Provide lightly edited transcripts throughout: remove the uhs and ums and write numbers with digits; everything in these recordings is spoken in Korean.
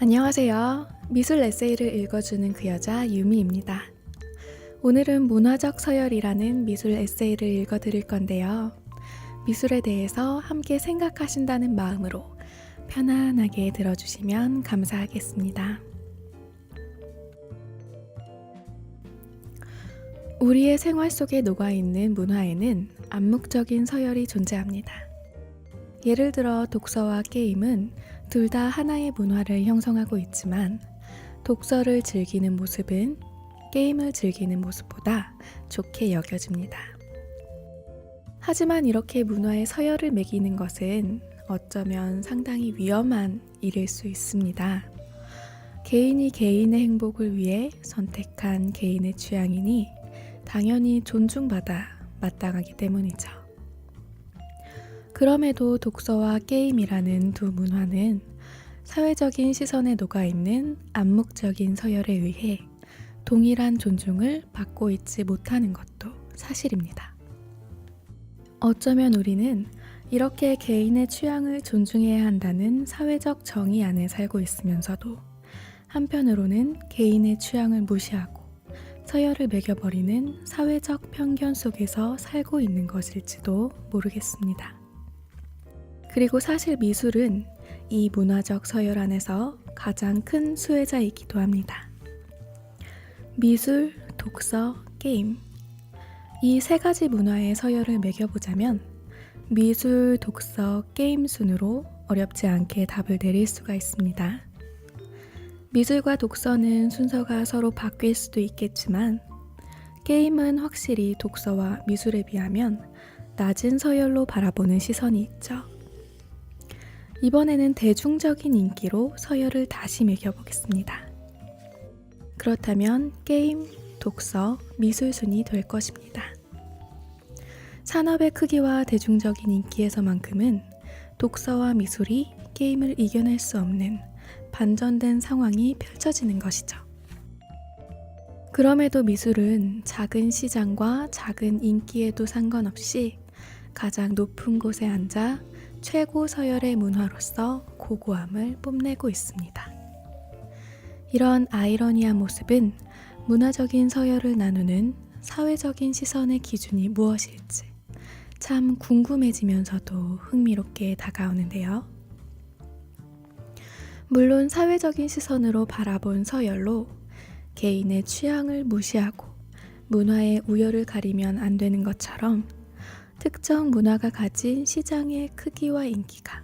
안녕하세요. 미술 에세이를 읽어주는 그 여자 유미입니다. 오늘은 문화적 서열이라는 미술 에세이를 읽어드릴 건데요. 미술에 대해서 함께 생각하신다는 마음으로 편안하게 들어주시면 감사하겠습니다. 우리의 생활 속에 녹아있는 문화에는 암묵적인 서열이 존재합니다. 예를 들어 독서와 게임은 둘 다 하나의 문화를 형성하고 있지만 독서를 즐기는 모습은 게임을 즐기는 모습보다 좋게 여겨집니다. 하지만 이렇게 문화의 서열을 매기는 것은 어쩌면 상당히 위험한 일일 수 있습니다. 개인이 개인의 행복을 위해 선택한 개인의 취향이니 당연히 존중받아 마땅하기 때문이죠. 그럼에도 독서와 게임이라는 두 문화는 사회적인 시선에 녹아있는 암묵적인 서열에 의해 동일한 존중을 받고 있지 못하는 것도 사실입니다. 어쩌면 우리는 이렇게 개인의 취향을 존중해야 한다는 사회적 정의 안에 살고 있으면서도 한편으로는 개인의 취향을 무시하고 서열을 매겨버리는 사회적 편견 속에서 살고 있는 것일지도 모르겠습니다. 그리고 사실 미술은 이 문화적 서열 안에서 가장 큰 수혜자이기도 합니다. 미술, 독서, 게임 이 세 가지 문화의 서열을 매겨보자면 미술, 독서, 게임 순으로 어렵지 않게 답을 내릴 수가 있습니다. 미술과 독서는 순서가 서로 바뀔 수도 있겠지만 게임은 확실히 독서와 미술에 비하면 낮은 서열로 바라보는 시선이 있죠. 이번에는 대중적인 인기로 서열을 다시 매겨보겠습니다. 그렇다면 게임, 독서, 미술 순이 될 것입니다. 산업의 크기와 대중적인 인기에서만큼은 독서와 미술이 게임을 이겨낼 수 없는 반전된 상황이 펼쳐지는 것이죠. 그럼에도 미술은 작은 시장과 작은 인기에도 상관없이 가장 높은 곳에 앉아 최고 서열의 문화로서 고고함을 뽐내고 있습니다. 이런 아이러니한 모습은 문화적인 서열을 나누는 사회적인 시선의 기준이 무엇일지 참 궁금해지면서도 흥미롭게 다가오는데요. 물론 사회적인 시선으로 바라본 서열로 개인의 취향을 무시하고 문화의 우열을 가리면 안 되는 것처럼 특정 문화가 가진 시장의 크기와 인기가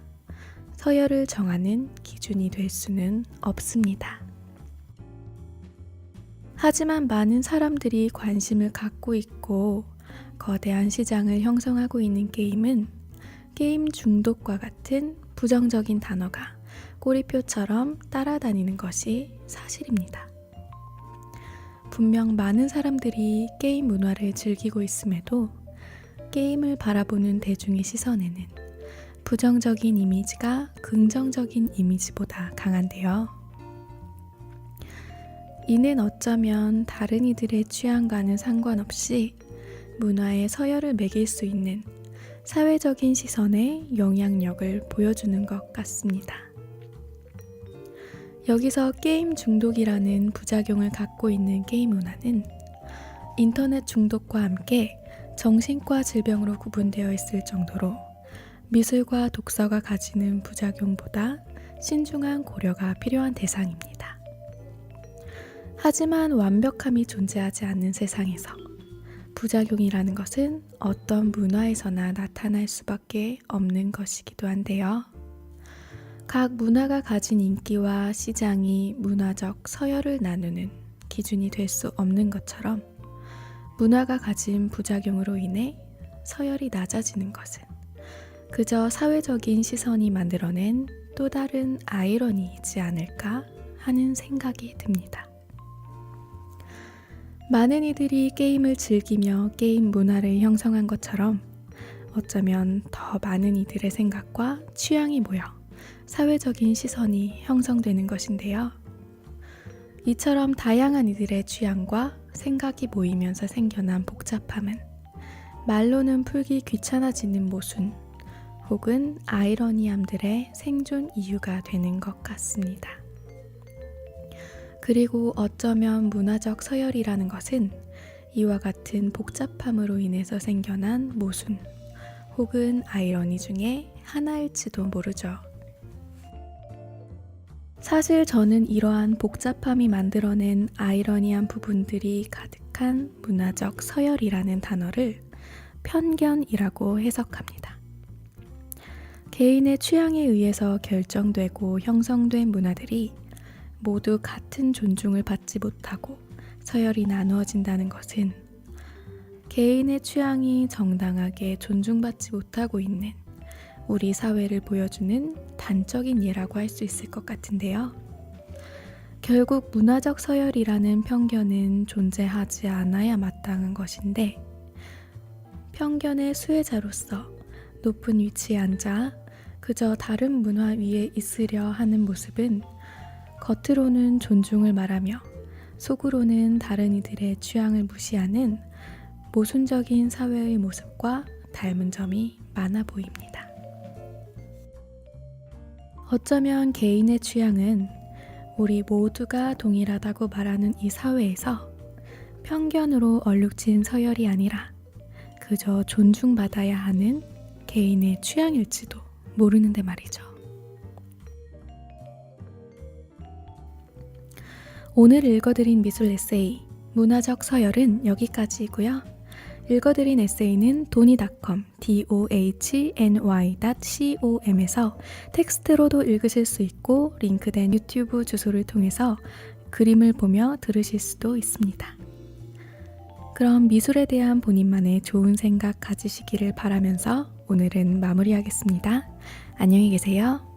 서열을 정하는 기준이 될 수는 없습니다. 하지만 많은 사람들이 관심을 갖고 있고 거대한 시장을 형성하고 있는 게임은 게임 중독과 같은 부정적인 단어가 꼬리표처럼 따라다니는 것이 사실입니다. 분명 많은 사람들이 게임 문화를 즐기고 있음에도 게임을 바라보는 대중의 시선에는 부정적인 이미지가 긍정적인 이미지보다 강한데요. 이는 어쩌면 다른 이들의 취향과는 상관없이 문화의 서열을 매길 수 있는 사회적인 시선의 영향력을 보여주는 것 같습니다. 여기서 게임 중독이라는 부작용을 갖고 있는 게임 문화는 인터넷 중독과 함께 정신과 질병으로 구분되어 있을 정도로 미술과 독서가 가지는 부작용보다 신중한 고려가 필요한 대상입니다. 하지만 완벽함이 존재하지 않는 세상에서 부작용이라는 것은 어떤 문화에서나 나타날 수밖에 없는 것이기도 한데요. 각 문화가 가진 인기와 시장이 문화적 서열을 나누는 기준이 될 수 없는 것처럼 문화가 가진 부작용으로 인해 서열이 낮아지는 것은 그저 사회적인 시선이 만들어낸 또 다른 아이러니이지 않을까 하는 생각이 듭니다. 많은 이들이 게임을 즐기며 게임 문화를 형성한 것처럼 어쩌면 더 많은 이들의 생각과 취향이 모여 사회적인 시선이 형성되는 것인데요. 이처럼 다양한 이들의 취향과 생각이 모이면서 생겨난 복잡함은 말로는 풀기 귀찮아지는 모순 혹은 아이러니함들의 생존 이유가 되는 것 같습니다. 그리고 어쩌면 문화적 서열이라는 것은 이와 같은 복잡함으로 인해서 생겨난 모순 혹은 아이러니 중에 하나일지도 모르죠. 사실 저는 이러한 복잡함이 만들어낸 아이러니한 부분들이 가득한 문화적 서열이라는 단어를 편견이라고 해석합니다. 개인의 취향에 의해서 결정되고 형성된 문화들이 모두 같은 존중을 받지 못하고 서열이 나누어진다는 것은 개인의 취향이 정당하게 존중받지 못하고 있는 우리 사회를 보여주는 단적인 예라고 할 수 있을 것 같은데요. 결국 문화적 서열이라는 편견은 존재하지 않아야 마땅한 것인데 편견의 수혜자로서 높은 위치에 앉아 그저 다른 문화 위에 있으려 하는 모습은 겉으로는 존중을 말하며 속으로는 다른 이들의 취향을 무시하는 모순적인 사회의 모습과 닮은 점이 많아 보입니다. 어쩌면 개인의 취향은 우리 모두가 동일하다고 말하는 이 사회에서 편견으로 얼룩진 서열이 아니라 그저 존중받아야 하는 개인의 취향일지도 모르는데 말이죠. 오늘 읽어드린 미술 에세이 문화적 서열은 여기까지이고요. 읽어드린 에세이는 도니.com dohny.com에서 텍스트로도 읽으실 수 있고 링크된 유튜브 주소를 통해서 그림을 보며 들으실 수도 있습니다. 그럼 미술에 대한 본인만의 좋은 생각 가지시기를 바라면서 오늘은 마무리하겠습니다. 안녕히 계세요.